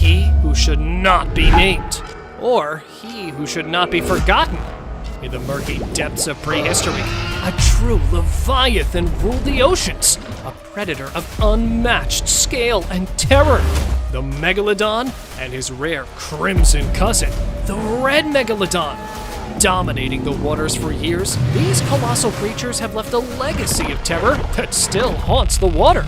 he who should not be named, or he who should not be forgotten. In the murky depths of prehistory, a true leviathan ruled the oceans, a predator of unmatched scale and terror. The Megalodon and his rare crimson cousin, the red Megalodon. Dominating the waters for years, these colossal creatures have left a legacy of terror that still haunts the water.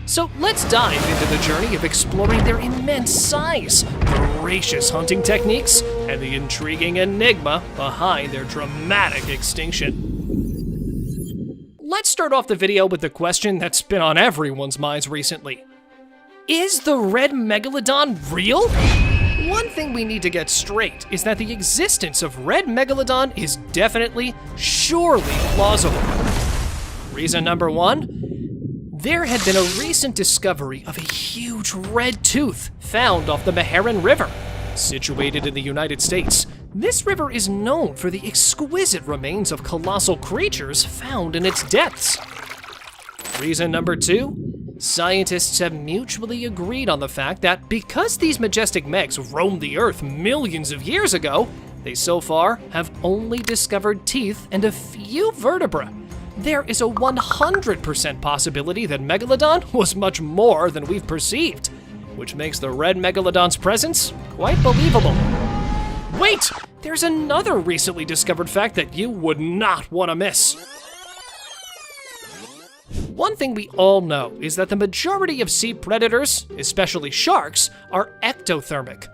So let's dive into the journey of exploring their immense size, voracious hunting techniques, and the intriguing enigma behind their dramatic extinction. Let's start off the video with the question that's been on everyone's minds recently. Is the red Megalodon real? One thing we need to get straight is that the existence of red Megalodon is definitely, surely plausible. Reason number one, there had been a recent discovery of a huge red tooth found off the Meherrin River. Situated in the United States, this river is known for the exquisite remains of colossal creatures found in its depths. Reason number two, scientists have mutually agreed on the fact that because these majestic megs roamed the Earth millions of years ago, they so far have only discovered teeth and a few vertebrae. There is a 100% possibility that Megalodon was much more than we've perceived, which makes the red Megalodon's presence quite believable. Wait! There's another recently discovered fact that you would not want to miss. One thing we all know is that the majority of sea predators, especially sharks, are ectothermic.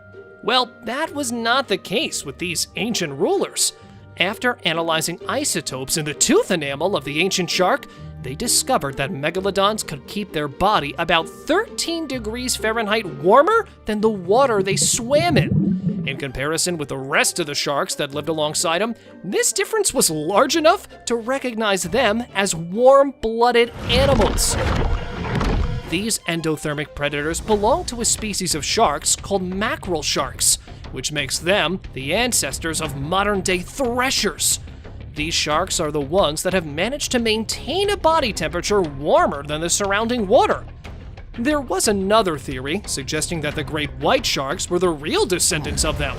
Well, that was not the case with these ancient rulers. After analyzing isotopes in the tooth enamel of the ancient shark, they discovered that megalodons could keep their body about 13 degrees Fahrenheit warmer than the water they swam in. In comparison with the rest of the sharks that lived alongside them, this difference was large enough to recognize them as warm-blooded animals. These endothermic predators belong to a species of sharks called mackerel sharks, which makes them the ancestors of modern-day threshers. These sharks are the ones that have managed to maintain a body temperature warmer than the surrounding water. There was another theory suggesting that the great white sharks were the real descendants of them.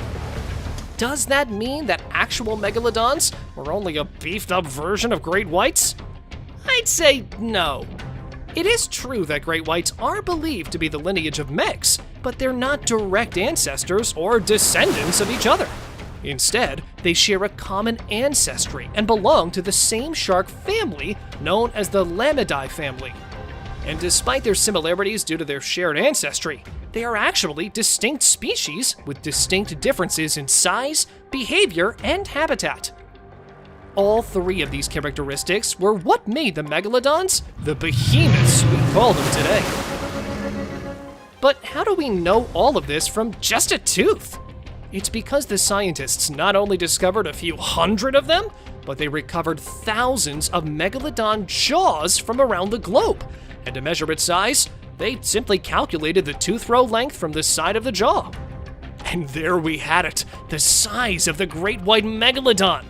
Does that mean that actual megalodons were only a beefed-up version of great whites? I'd say no. It is true that great whites are believed to be the lineage of megs, but they're not direct ancestors or descendants of each other. Instead, they share a common ancestry and belong to the same shark family known as the Lamidae family. And despite their similarities due to their shared ancestry, they are actually distinct species with distinct differences in size, behavior, and habitat. All three of these characteristics were what made the megalodons the behemoths we call them today. But how do we know all of this from just a tooth? It's because the scientists not only discovered a few hundred of them, but they recovered thousands of megalodon jaws from around the globe. And to measure its size, they simply calculated the tooth row length from the side of the jaw. And there we had it, the size of the great white megalodon.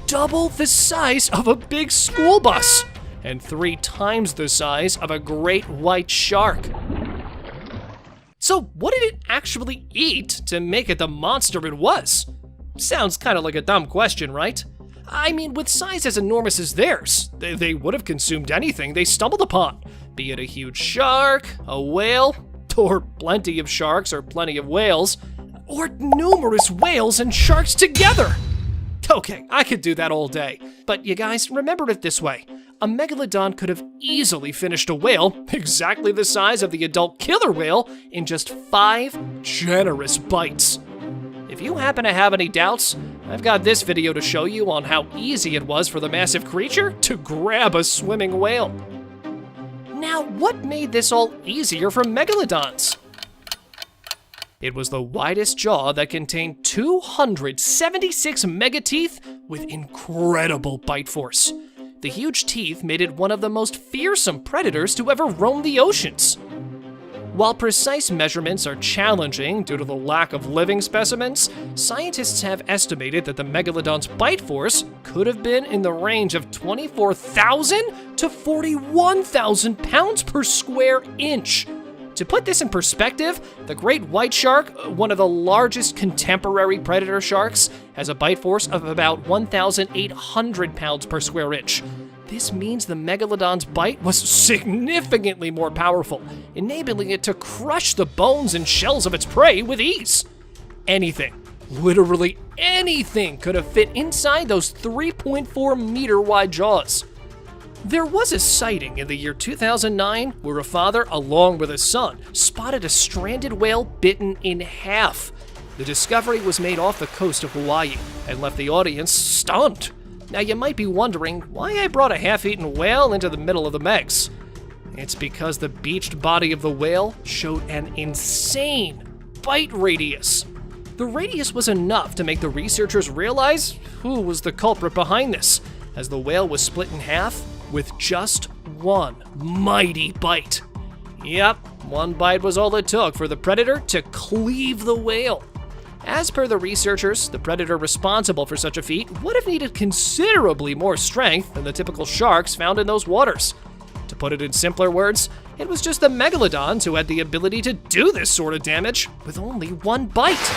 Double the size of a big school bus, and 3 times the size of a great white shark. So what did it actually eat to make it the monster it was? Sounds kind of like a dumb question, right? I mean, with size as enormous as theirs, they would have consumed anything they stumbled upon, be it a huge shark, a whale, or plenty of sharks or plenty of whales, or numerous whales and sharks together. Okay, I could do that all day, but you guys, remember it this way. A megalodon could have easily finished a whale exactly the size of the adult killer whale in just 5 generous bites. If you happen to have any doubts, I've got this video to show you on how easy it was for the massive creature to grab a swimming whale. Now, what made this all easier for megalodons? It was the widest jaw that contained 276 megateeth with incredible bite force. The huge teeth made it one of the most fearsome predators to ever roam the oceans. While precise measurements are challenging due to the lack of living specimens, scientists have estimated that the megalodon's bite force could have been in the range of 24,000 to 41,000 pounds per square inch. To put this in perspective, the great white shark, one of the largest contemporary predator sharks, has a bite force of about 1,800 pounds per square inch. This means the Megalodon's bite was significantly more powerful, enabling it to crush the bones and shells of its prey with ease. Anything, literally anything, could have fit inside those 3.4-meter wide jaws. There was a sighting in the year 2009 where a father, along with his son, spotted a stranded whale bitten in half. The discovery was made off the coast of Hawaii and left the audience stunned. Now you might be wondering why I brought a half-eaten whale into the middle of the Megs. It's because the beached body of the whale showed an insane bite radius. The radius was enough to make the researchers realize who was the culprit behind this, as the whale was split in half with just one mighty bite. Yep, one bite was all it took for the predator to cleave the whale. As per the researchers, the predator responsible for such a feat would have needed considerably more strength than the typical sharks found in those waters. To put it in simpler words, it was just the megalodons who had the ability to do this sort of damage with only one bite.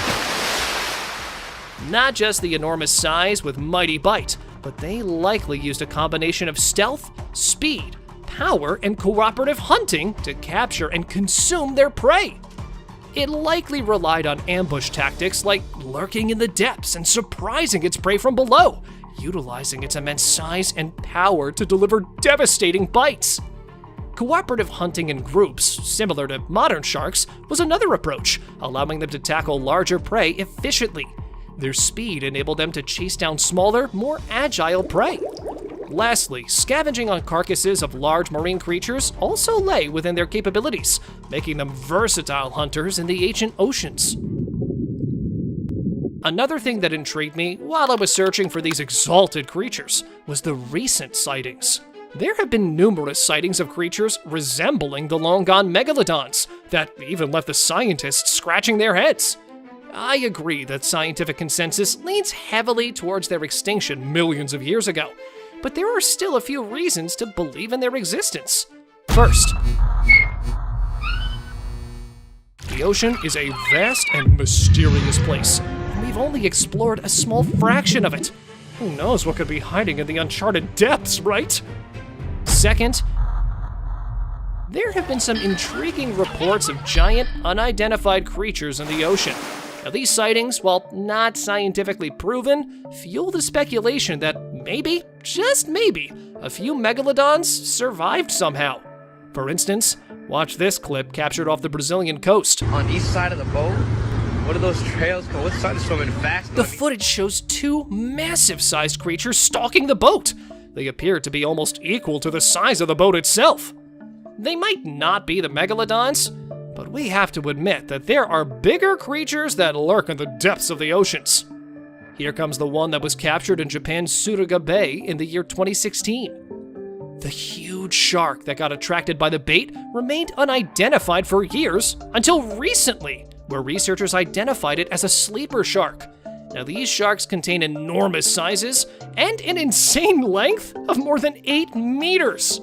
Not just the enormous size with mighty bite, but they likely used a combination of stealth, speed, power, and cooperative hunting to capture and consume their prey. It likely relied on ambush tactics like lurking in the depths and surprising its prey from below, utilizing its immense size and power to deliver devastating bites. Cooperative hunting in groups, similar to modern sharks, was another approach, allowing them to tackle larger prey efficiently. Their speed enabled them to chase down smaller, more agile prey. Lastly, scavenging on carcasses of large marine creatures also lay within their capabilities, making them versatile hunters in the ancient oceans. Another thing that intrigued me while I was searching for these exalted creatures was the recent sightings. There have been numerous sightings of creatures resembling the long-gone megalodons that even left the scientists scratching their heads. I agree that scientific consensus leans heavily towards their extinction millions of years ago, but there are still a few reasons to believe in their existence. First, the ocean is a vast and mysterious place, and we've only explored a small fraction of it. Who knows what could be hiding in the uncharted depths, right? Second, there have been some intriguing reports of giant, unidentified creatures in the ocean. Now, these sightings, while not scientifically proven, fuel the speculation that maybe, just maybe, a few megalodons survived somehow. For instance, watch this clip captured off the Brazilian coast. On each side of the boat? What are those trails called? What side is swimming fast? The footage shows two massive-sized creatures stalking the boat. They appear to be almost equal to the size of the boat itself. They might not be the megalodons, but we have to admit that there are bigger creatures that lurk in the depths of the oceans. Here comes the one that was captured in Japan's Suruga Bay in the year 2016. The huge shark that got attracted by the bait remained unidentified for years until recently, where researchers identified it as a sleeper shark. Now, these sharks contain enormous sizes and an insane length of more than 8 meters.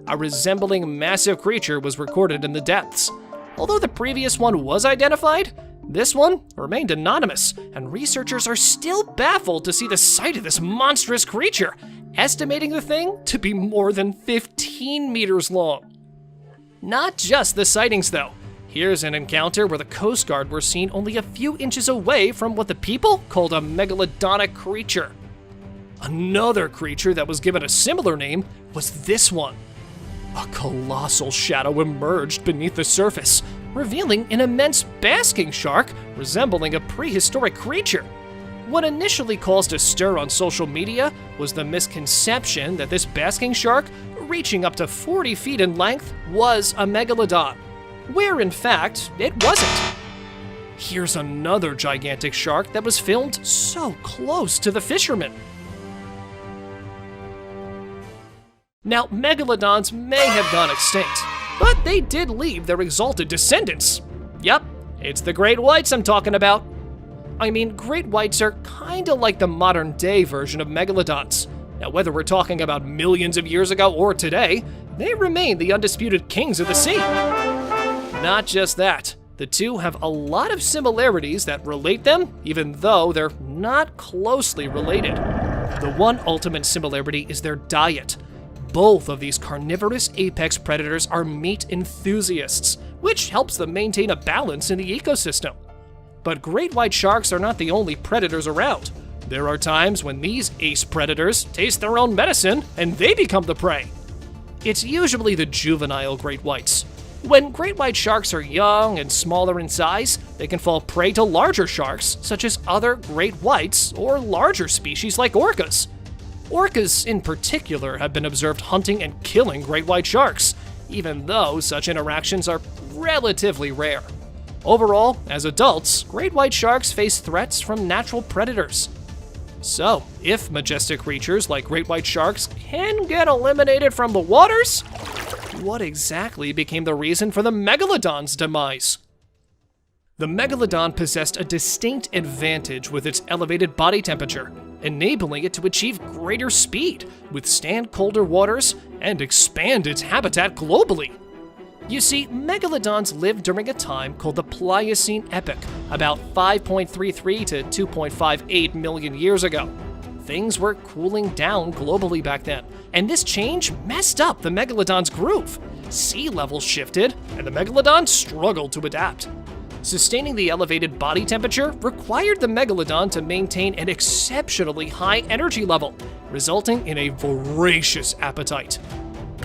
A resembling massive creature was recorded in the depths. Although the previous one was identified, this one remained anonymous, and researchers are still baffled to see the sight of this monstrous creature, estimating the thing to be more than 15 meters long. Not just the sightings, though. Here's an encounter where the Coast Guard were seen only a few inches away from what the people called a megalodonic creature. Another creature that was given a similar name was this one. A colossal shadow emerged beneath the surface, revealing an immense basking shark resembling a prehistoric creature. What initially caused a stir on social media was the misconception that this basking shark, reaching up to 40 feet in length, was a megalodon, where in fact it wasn't. Here's another gigantic shark that was filmed so close to the fishermen. Now, megalodons may have gone extinct, but they did leave their exalted descendants. Yep, it's the great whites I'm talking about. I mean, great whites are kinda like the modern day version of megalodons. Now, whether we're talking about millions of years ago or today, they remain the undisputed kings of the sea. Not just that, the two have a lot of similarities that relate them, even though they're not closely related. The one ultimate similarity is their diet. Both of these carnivorous apex predators are meat enthusiasts, which helps them maintain a balance in the ecosystem. But great white sharks are not the only predators around. There are times when these ace predators taste their own medicine and they become the prey. It's usually the juvenile great whites. When great white sharks are young and smaller in size, they can fall prey to larger sharks, such as other great whites or larger species like orcas. Orcas, in particular, have been observed hunting and killing great white sharks, even though such interactions are relatively rare. Overall, as adults, great white sharks face threats from natural predators. So, if majestic creatures like great white sharks can get eliminated from the waters, what exactly became the reason for the Megalodon's demise? The Megalodon possessed a distinct advantage with its elevated body temperature, enabling it to achieve greater speed, withstand colder waters, and expand its habitat globally. You see, megalodons lived during a time called the Pliocene epoch, about 5.33 to 2.58 million years ago. Things were cooling down globally back then, and this change messed up the megalodon's groove. Sea levels shifted, and the megalodon struggled to adapt. Sustaining the elevated body temperature required the megalodon to maintain an exceptionally high energy level, resulting in a voracious appetite.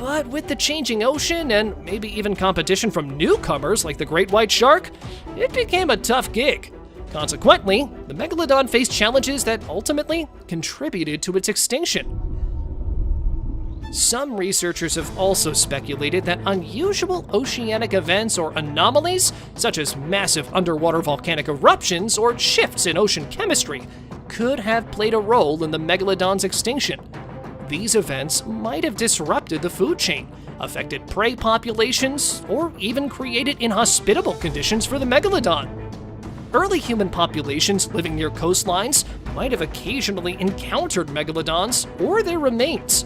But with the changing ocean and maybe even competition from newcomers like the great white shark, it became a tough gig. Consequently, the megalodon faced challenges that ultimately contributed to its extinction. Some researchers have also speculated that unusual oceanic events or anomalies, such as massive underwater volcanic eruptions or shifts in ocean chemistry, could have played a role in the megalodon's extinction. These events might have disrupted the food chain, affected prey populations, or even created inhospitable conditions for the megalodon. Early human populations living near coastlines might have occasionally encountered megalodons or their remains.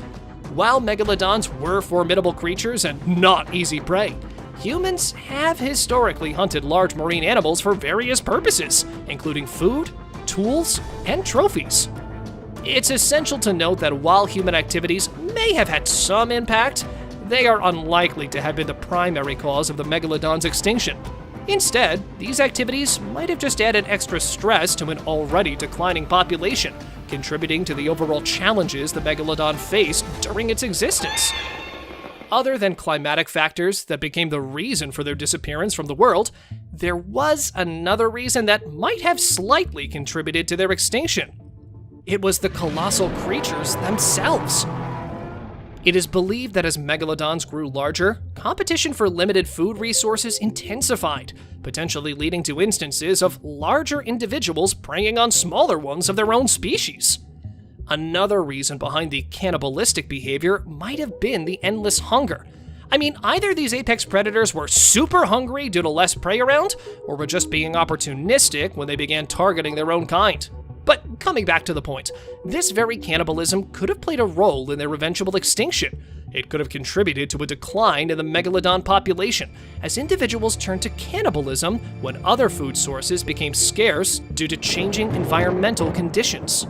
While megalodons were formidable creatures and not easy prey, humans have historically hunted large marine animals for various purposes, including food, tools, and trophies. It's essential to note that while human activities may have had some impact, they are unlikely to have been the primary cause of the megalodon's extinction. Instead, these activities might have just added extra stress to an already declining population, contributing to the overall challenges the megalodon faced during its existence. Other than climatic factors that became the reason for their disappearance from the world, there was another reason that might have slightly contributed to their extinction. It was the colossal creatures themselves. It is believed that as megalodons grew larger, competition for limited food resources intensified, potentially leading to instances of larger individuals preying on smaller ones of their own species. Another reason behind the cannibalistic behavior might have been the endless hunger. I mean, either these apex predators were super hungry due to less prey around, or were just being opportunistic when they began targeting their own kind. But coming back to the point, this very cannibalism could have played a role in their eventual extinction. It could have contributed to a decline in the megalodon population, as individuals turned to cannibalism when other food sources became scarce due to changing environmental conditions.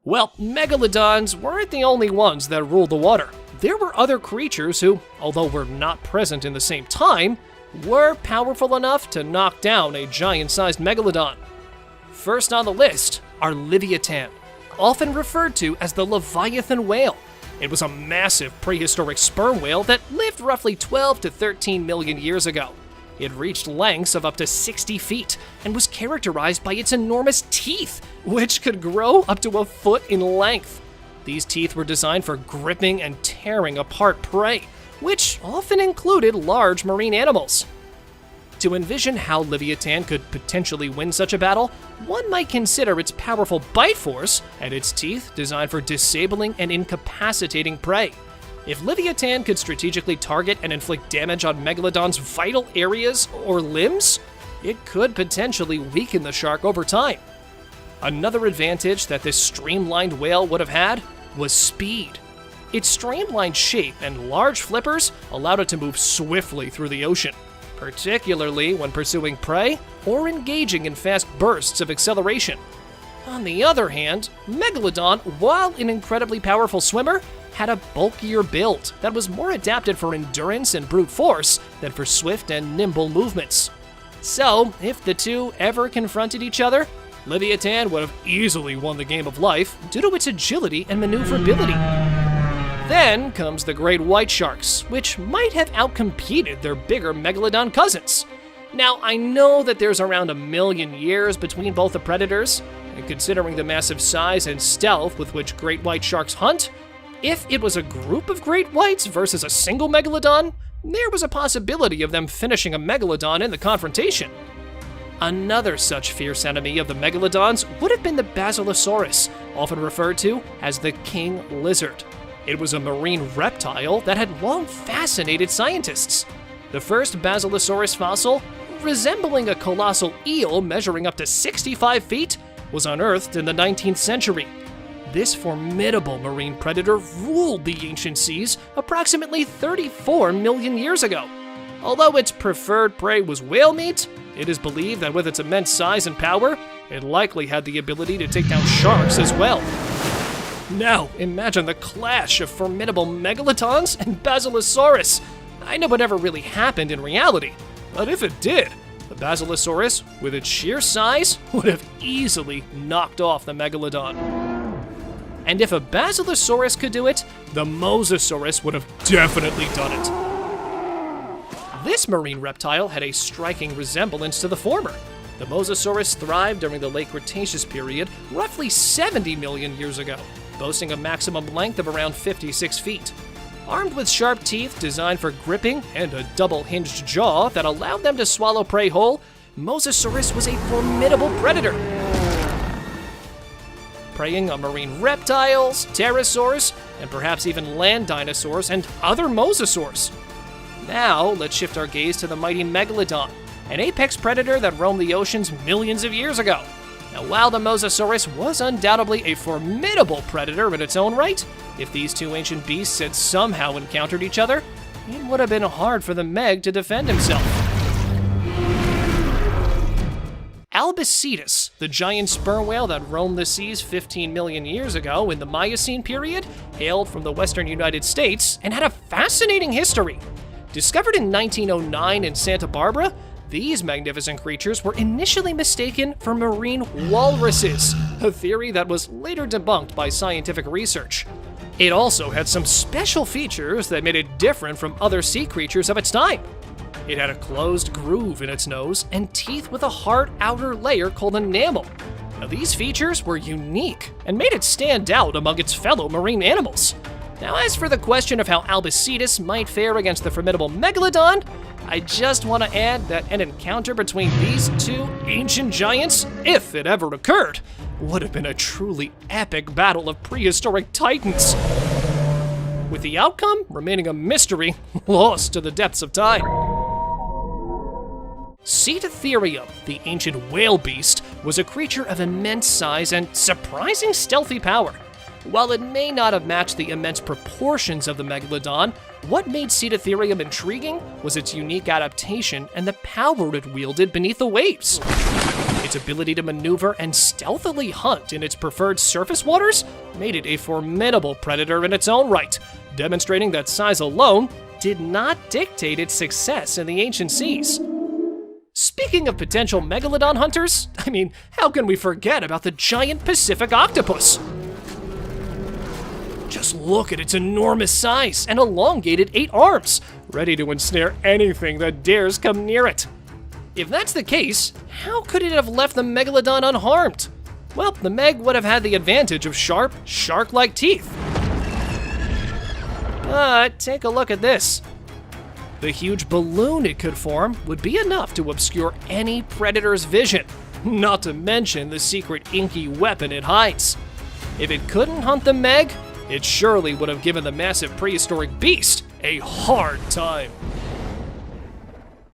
Well, megalodons weren't the only ones that ruled the water. There were other creatures who, although were not present in the same time, were powerful enough to knock down a giant-sized megalodon. First on the list are Leviathan, often referred to as the Leviathan whale. It was a massive prehistoric sperm whale that lived roughly 12 to 13 million years ago. It reached lengths of up to 60 feet and was characterized by its enormous teeth, which could grow up to a foot in length. These teeth were designed for gripping and tearing apart prey, which often included large marine animals. To envision how Leviathan could potentially win such a battle, one might consider its powerful bite force and its teeth designed for disabling and incapacitating prey. If Leviathan could strategically target and inflict damage on Megalodon's vital areas or limbs, it could potentially weaken the shark over time. Another advantage that this streamlined whale would have had was speed. Its streamlined shape and large flippers allowed it to move swiftly through the ocean, particularly when pursuing prey or engaging in fast bursts of acceleration. On the other hand, Megalodon, while an incredibly powerful swimmer, had a bulkier build that was more adapted for endurance and brute force than for swift and nimble movements. So, if the two ever confronted each other, Leviathan would have easily won the game of life due to its agility and maneuverability. Then comes the great white sharks, which might have outcompeted their bigger Megalodon cousins. Now, I know that there's around 1 million years between both the predators, and considering the massive size and stealth with which great white sharks hunt, if it was a group of great whites versus a single Megalodon, there was a possibility of them finishing a Megalodon in the confrontation. Another such fierce enemy of the Megalodons would have been the Basilosaurus, often referred to as the king lizard. It was a marine reptile that had long fascinated scientists. The first Basilosaurus fossil, resembling a colossal eel measuring up to 65 feet, was unearthed in the 19th century. This formidable marine predator ruled the ancient seas approximately 34 million years ago. Although its preferred prey was whale meat, it is believed that with its immense size and power, it likely had the ability to take down sharks as well. Now, imagine the clash of formidable megalodons and Basilosaurus. I know it never really happened in reality, but if it did, the Basilosaurus, with its sheer size, would have easily knocked off the Megalodon. And if a Basilosaurus could do it, the Mosasaurus would have definitely done it. This marine reptile had a striking resemblance to the former. The Mosasaurus thrived during the late Cretaceous period, roughly 70 million years ago, boasting a maximum length of around 56 feet. Armed with sharp teeth designed for gripping and a double-hinged jaw that allowed them to swallow prey whole, Mosasaurus was a formidable predator, preying on marine reptiles, pterosaurs, and perhaps even land dinosaurs and other mosasaurs. Now, let's shift our gaze to the mighty Megalodon, an apex predator that roamed the oceans millions of years ago. Now, while the Mosasaurus was undoubtedly a formidable predator in its own right, if these two ancient beasts had somehow encountered each other, it would have been hard for the Meg to defend himself. Albacetus, the giant sperm whale that roamed the seas 15 million years ago in the Miocene period, hailed from the western United States and had a fascinating history. Discovered in 1909 in Santa Barbara, these magnificent creatures were initially mistaken for marine walruses, a theory that was later debunked by scientific research. It also had some special features that made it different from other sea creatures of its time. It had a closed groove in its nose and teeth with a hard outer layer called enamel. Now, these features were unique and made it stand out among its fellow marine animals. Now, as for the question of how Albacetus might fare against the formidable Megalodon, I just want to add that an encounter between these two ancient giants, if it ever occurred, would have been a truly epic battle of prehistoric titans, with the outcome remaining a mystery lost to the depths of time. Cetatherium, the ancient whale beast, was a creature of immense size and surprising stealthy power. While it may not have matched the immense proportions of the Megalodon, what made Cetatherium intriguing was its unique adaptation and the power it wielded beneath the waves. Its ability to maneuver and stealthily hunt in its preferred surface waters made it a formidable predator in its own right, demonstrating that size alone did not dictate its success in the ancient seas. Speaking of potential Megalodon hunters, how can we forget about the giant Pacific octopus? Just look at its enormous size and elongated 8 arms, ready to ensnare anything that dares come near it. If that's the case, how could it have left the Megalodon unharmed? Well, the Meg would have had the advantage of sharp, shark-like teeth. But take a look at this. The huge balloon it could form would be enough to obscure any predator's vision, not to mention the secret inky weapon it hides. If it couldn't hunt the Meg, it surely would have given the massive prehistoric beast a hard time.